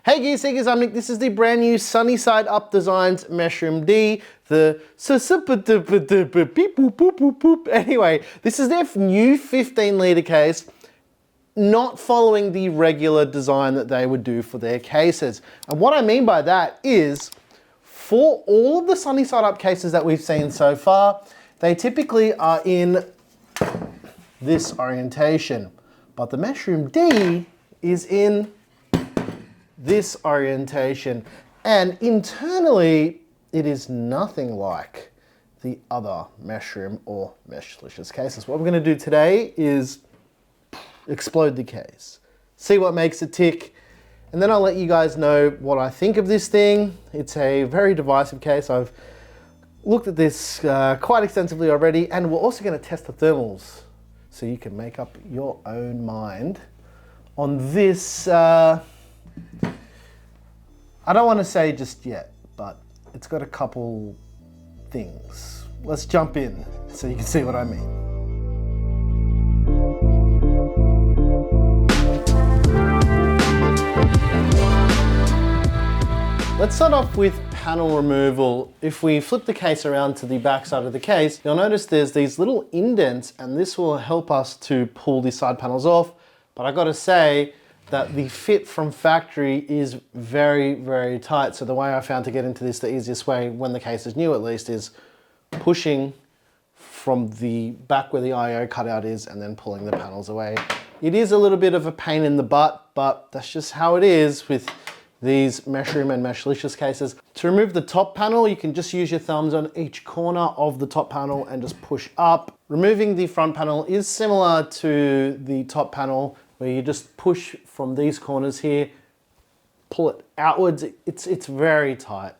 Hey gear seekers, I'm Nick. This is the brand new Sunny Side Up Designs Meshroom D. The anyway, this is their new 15 litre case, not following the regular design that they would do for their cases. And what I mean by that is, for all of the Sunny Side Up cases that we've seen so far, they typically are in this orientation. But the Meshroom D is in this orientation, and internally it is nothing like the other Meshroom or Meshlicious cases. What we're going to do today is explode the case, see what makes it tick, and then I'll let you guys know what I think of this thing. It's a very divisive case. I've looked at this quite extensively already, and we're also going to test the thermals so you can make up your own mind on this. I don't want to say just yet, but it's got a couple things. Let's jump in so you can see what I mean. Let's start off with panel removal. If we flip the case around to the back side of the case, you'll notice there's these little indents, and this will help us to pull the side panels off. But I gotta say that the fit from factory is very, very tight. So the way I found to get into this, the easiest way, when the case is new at least, is pushing from the back where the IO cutout is and then pulling the panels away. It is a little bit of a pain in the butt, but that's just how it is with these Meshroom and Meshlicious cases. To remove the top panel, you can just use your thumbs on each corner of the top panel and just push up. Removing the front panel is similar to the top panel, where you just push from these corners here, pull it outwards. It's very tight.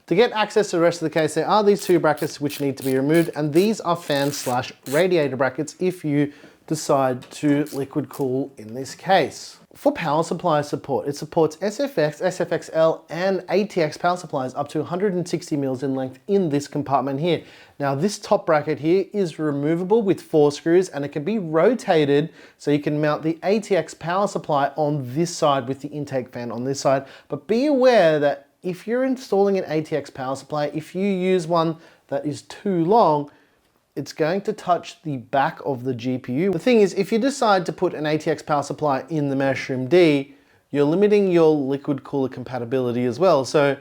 To get access to the rest of the case, there are these two brackets which need to be removed, and these are fan/radiator brackets if you decide to liquid cool in this case. For power supply support, it supports SFX, SFXL, and ATX power supplies up to 160 mils in length in this compartment here. Now this top bracket here is removable with 4 screws, and it can be rotated so you can mount the ATX power supply on this side with the intake fan on this side. But be aware that if you're installing an ATX power supply, if you use one that is too long, it's going to touch the back of the GPU. The thing is, if you decide to put an ATX power supply in the Meshroom D, you're limiting your liquid cooler compatibility as well. So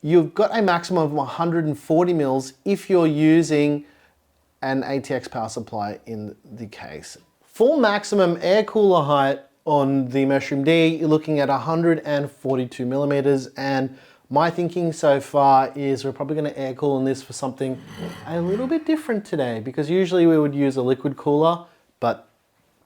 you've got a maximum of 140 mils if you're using an ATX power supply in the case. For maximum air cooler height on the Meshroom D, you're looking at 142 millimeters, and my thinking so far is we're probably going to air cool in this for something a little bit different today, because usually we would use a liquid cooler, but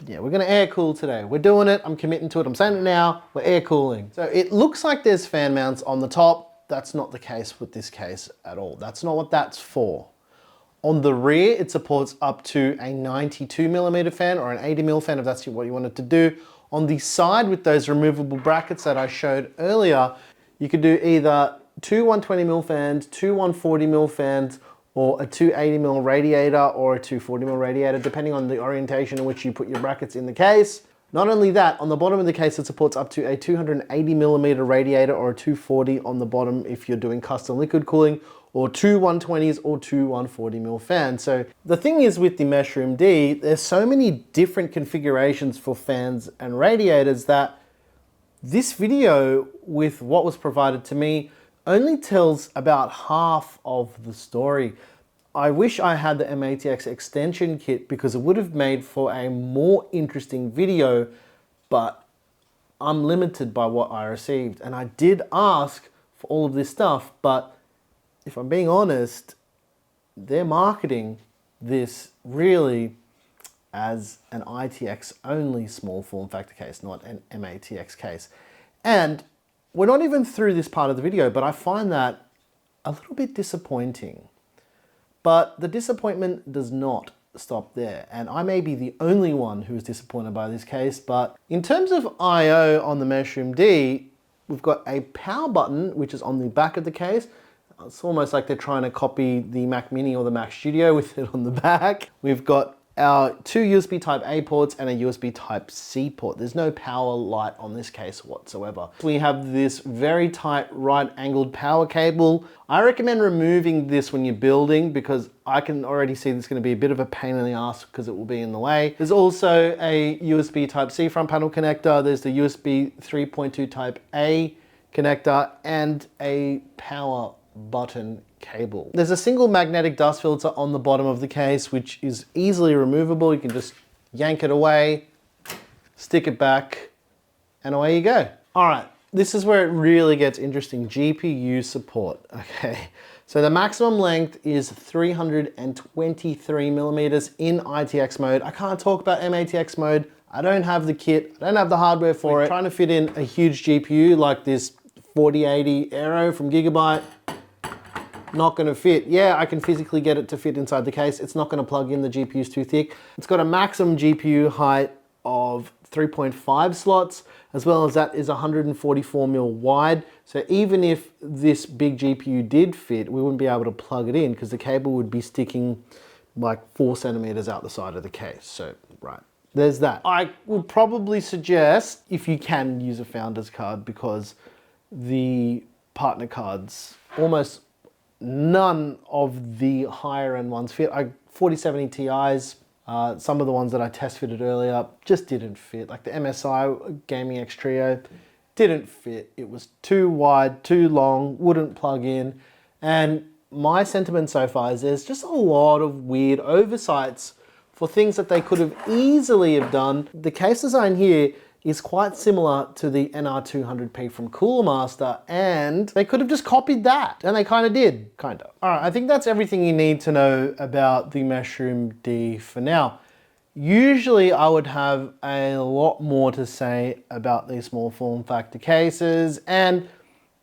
yeah, we're going to air cool today. We're doing it. I'm committing to it. I'm saying it now. We're air cooling. So it looks like there's fan mounts on the top. That's not the case with this case at all. That's not what that's for. On the rear, it supports up to a 92 millimeter fan or an 80 mil fan if that's what you wanted to do. On the side with those removable brackets that I showed earlier, you could do either 2 120 mil fans, 2 140 mil fans, or a 280 mil radiator or a 240 mil radiator, depending on the orientation in which you put your brackets in the case. Not only that, on the bottom of the case, it supports up to a 280 millimeter radiator or a 240 on the bottom if you're doing custom liquid cooling, or 2 120s or 2 140 mil fans. So the thing is with the Meshroom D, there's so many different configurations for fans and radiators that this video, with what was provided to me, only tells about half of the story. I wish I had the MATX extension kit, because it would have made for a more interesting video, but I'm limited by what I received. And I did ask for all of this stuff, but if I'm being honest, they're marketing this really as an ITX only small form factor case, not an MATX case. And we're not even through this part of the video, but I find that a little bit disappointing. But the disappointment does not stop there, and I may be the only one who is disappointed by this case. But in terms of I/O on the Meshroom D, we've got a power button which is on the back of the case. It's almost like they're trying to copy the Mac Mini or the Mac Studio with it on the back. We've got our two USB type A ports and a USB type C port. There's no power light on this case whatsoever. We have this very tight right angled power cable. I recommend removing this when you're building because I can already see this is going to be a bit of a pain in the ass because it will be in the way. There's also a USB type C front panel connector. There's the USB 3.2 type A connector and a power button cable. There's a single magnetic dust filter on the bottom of the case, which is easily removable. You can just yank it away, stick it back, and away you go. All right, this is where it really gets interesting. GPU support, okay. So the maximum length is 323 millimeters in ITX mode. I can't talk about MATX mode. I don't have the kit, I don't have the hardware for it. Trying to fit in a huge GPU like this 4080 Aero from Gigabyte, not gonna fit. Yeah, I can physically get it to fit inside the case. It's not gonna plug in, the GPU's too thick. It's got a maximum GPU height of 3.5 slots, as well as that is 144 mil wide. So even if this big GPU did fit, we wouldn't be able to plug it in because the cable would be sticking like 4 centimeters out the side of the case. So, right, there's that. I would probably suggest, if you can, use a founder's card because the partner cards, almost none of the higher end ones fit. 4070 Ti's, some of the ones that I test fitted earlier just didn't fit. Like the MSI Gaming X Trio didn't fit. It was too wide, too long, wouldn't plug in. And my sentiment so far is there's just a lot of weird oversights for things that they could have easily have done. The case design here is quite similar to the NR200P from Cooler Master, and they could have just copied that, and they kind of did, kind of. All right, I think that's everything you need to know about the Meshroom D for now. Usually I would have a lot more to say about these small form factor cases, and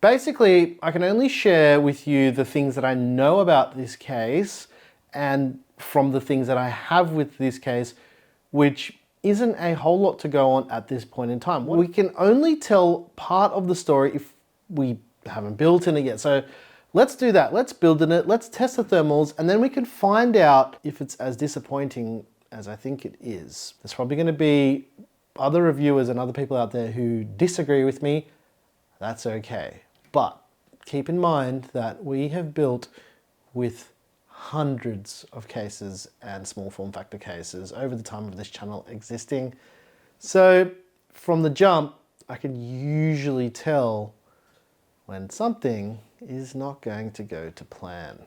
basically I can only share with you the things that I know about this case and from the things that I have with this case, which isn't a whole lot to go on at this point in time. We can only tell part of the story if we haven't built in it yet. So let's do that. Let's build in it. Let's test the thermals, and then we can find out if it's as disappointing as I think it is. There's probably going to be other reviewers and other people out there who disagree with me. That's okay. But keep in mind that we have built with hundreds of cases and small form factor cases over the time of this channel existing. So from the jump, I can usually tell when something is not going to go to plan.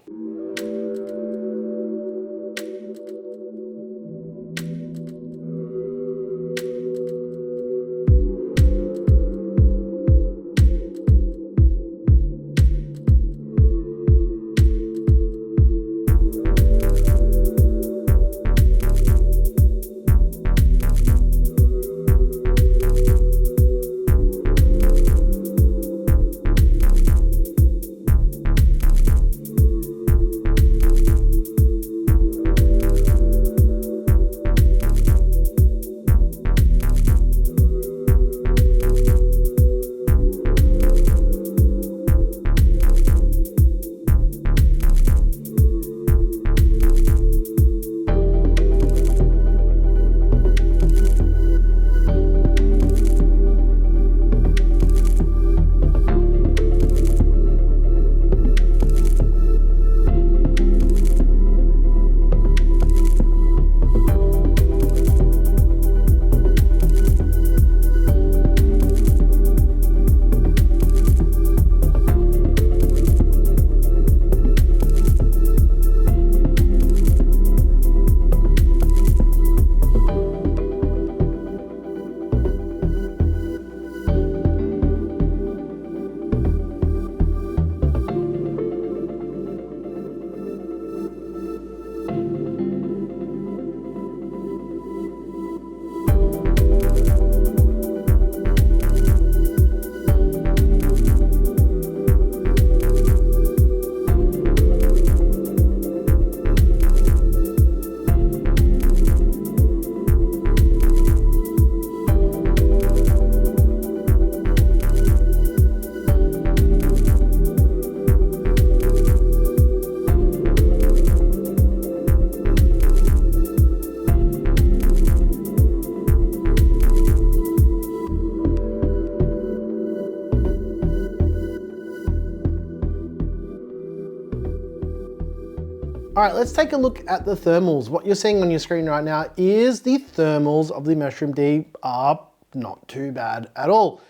All right, let's take a look at the thermals. What you're seeing on your screen right now is the thermals of the Meshroom D are not too bad at all.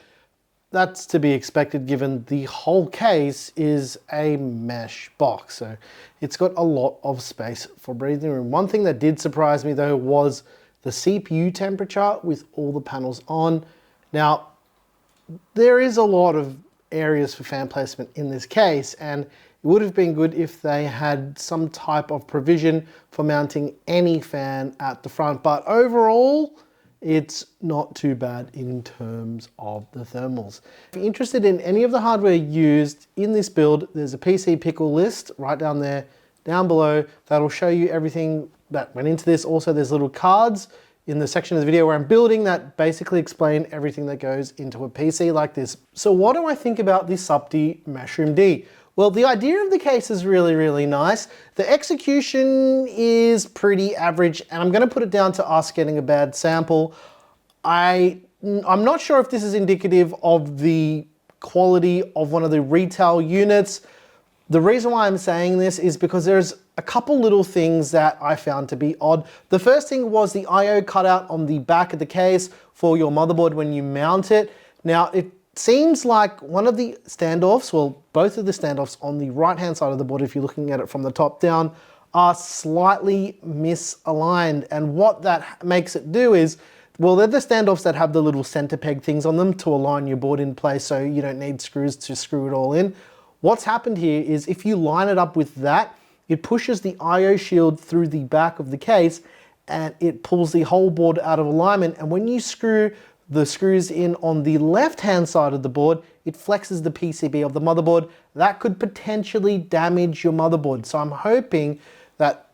That's to be expected given the whole case is a mesh box. So it's got a lot of space for breathing room. One thing that did surprise me though was the CPU temperature with all the panels on. Now, there is a lot of areas for fan placement in this case, and it would have been good if they had some type of provision for mounting any fan at the front, but overall, it's not too bad in terms of the thermals. If you're interested in any of the hardware used in this build, there's a PC pickle list right down there, down below, that'll show you everything that went into this. Also, there's little cards in the section of the video where I'm building that basically explain everything that goes into a PC like this. So what do I think about the SSUPD Meshroom D? Well, the idea of the case is really, really nice. The execution is pretty average, and I'm gonna put it down to us getting a bad sample. I'm not sure if this is indicative of the quality of one of the retail units. The reason why I'm saying this is because there's a couple little things that I found to be odd. The first thing was the IO cutout on the back of the case for your motherboard when you mount it. Now, it seems like one of the standoffs, well, both of the standoffs on the right-hand side of the board, if you're looking at it from the top down, are slightly misaligned. And what that makes it do is, well, they're the standoffs that have the little center peg things on them to align your board in place so you don't need screws to screw it all in. What's happened here is if you line it up with that, it pushes the IO shield through the back of the case and it pulls the whole board out of alignment. And when you screw the screws in on the left-hand side of the board, it flexes the PCB of the motherboard. That could potentially damage your motherboard. So I'm hoping that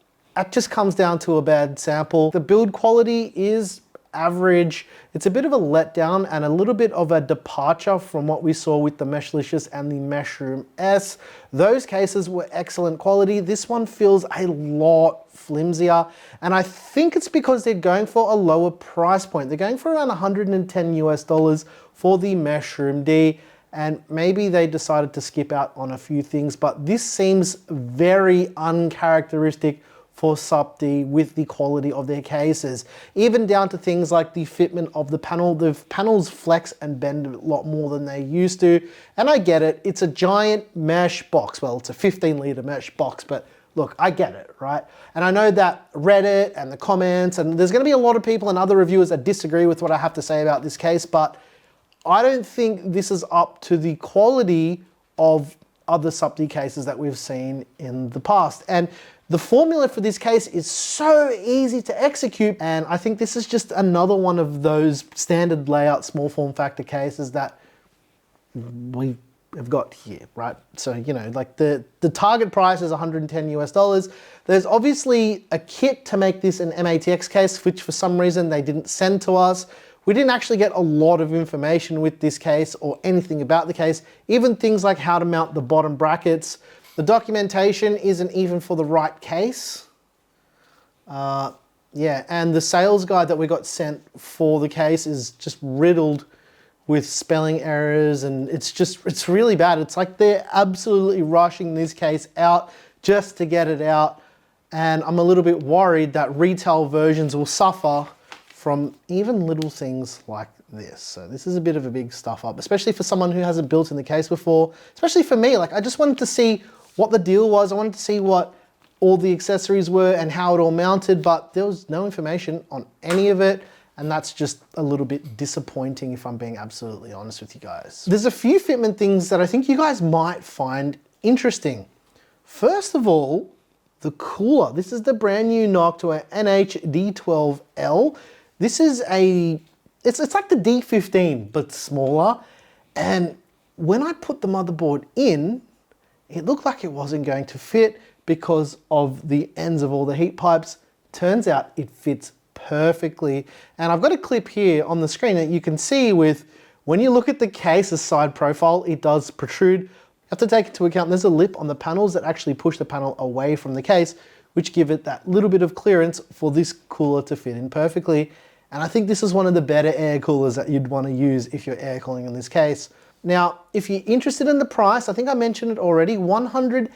just comes down to a bad sample. The build quality is average. It's a bit of a letdown and a little bit of a departure from what we saw with the Meshlicious and the Meshroom S. Those cases were excellent quality. This one feels a lot flimsier, and I think it's because they're going for a lower price point. They're going for around 110 US dollars for the Meshroom D, and maybe they decided to skip out on a few things, but this seems very uncharacteristic for SSUPD with the quality of their cases. Even down to things like the fitment of the panel. The panels flex and bend a lot more than they used to. And I get it, it's a giant mesh box. Well, it's a 15-liter mesh box, but look, I get it, right? And I know that Reddit and the comments, and there's gonna be a lot of people and other reviewers that disagree with what I have to say about this case, but I don't think this is up to the quality of other SSUPD cases that we've seen in the past. And the formula for this case is so easy to execute, and I think this is just another one of those standard layout small form factor cases that we have got here, right? So, you know, like the target price is 110 US dollars. There's obviously a kit to make this an MATX case, which for some reason they didn't send to us. We didn't actually get a lot of information with this case or anything about the case, even things like how to mount the bottom brackets. The documentation isn't even for the right case. Yeah, and the sales guide that we got sent for the case is just riddled with spelling errors, and it's really bad. It's like they're absolutely rushing this case out just to get it out. And I'm a little bit worried that retail versions will suffer from even little things like this. So this is a bit of a big stuff up, especially for someone who hasn't built in the case before, especially for me. Like, I just wanted to see what the deal was. I wanted to see what all the accessories were and how it all mounted, but there was no information on any of it. And that's just a little bit disappointing if I'm being absolutely honest with you guys. There's a few fitment things that I think you guys might find interesting. First of all, the cooler. This is the brand new knock to an NH-D12L. This is it's like the D15, but smaller. And when I put the motherboard in, it looked like it wasn't going to fit because of the ends of all the heat pipes. Turns out it fits perfectly. And I've got a clip here on the screen that you can see with, when you look at the case's side profile, it does protrude. You have to take into account there's a lip on the panels that actually push the panel away from the case, which give it that little bit of clearance for this cooler to fit in perfectly. And I think this is one of the better air coolers that you'd want to use if you're air cooling in this case. Now, if you're interested in the price, I think I mentioned it already, $110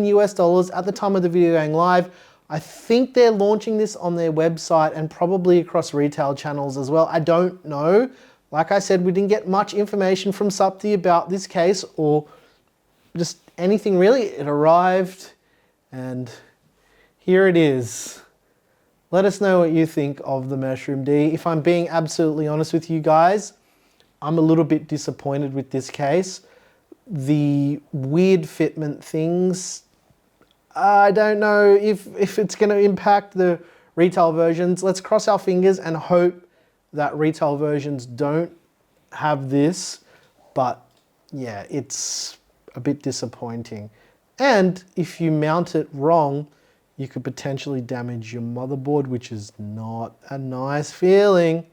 US at the time of the video going live. I think they're launching this on their website and probably across retail channels as well. I don't know. Like I said, we didn't get much information from SSUPD about this case or just anything really. It arrived and here it is. Let us know what you think of the Meshroom D. If I'm being absolutely honest with you guys, I'm a little bit disappointed with this case. The weird fitment things, I don't know if it's going to impact the retail versions. Let's cross our fingers and hope that retail versions don't have this. But yeah, it's a bit disappointing. And if you mount it wrong, you could potentially damage your motherboard, which is not a nice feeling.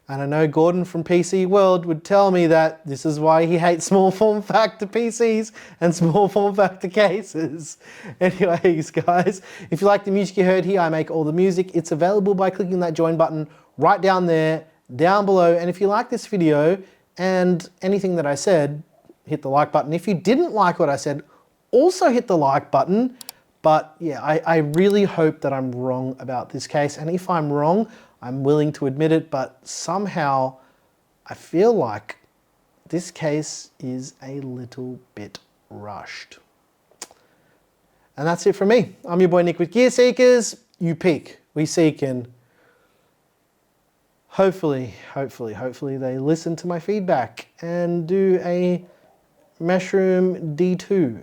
And I know Gordon from PC World would tell me that this is why he hates small form factor PCs and small form factor cases. Anyways, guys, if you like the music you heard here, I make all the music. It's available by clicking that join button right down there, down below. And if you like this video and anything that I said, hit the like button. If you didn't like what I said, also hit the like button. But yeah, I really hope that I'm wrong about this case. And if I'm wrong, I'm willing to admit it, but somehow I feel like this case is a little bit rushed. And that's it from me. I'm your boy Nick with Gear Seekers. You peek, we seek, and hopefully they listen to my feedback and do a Meshroom D2.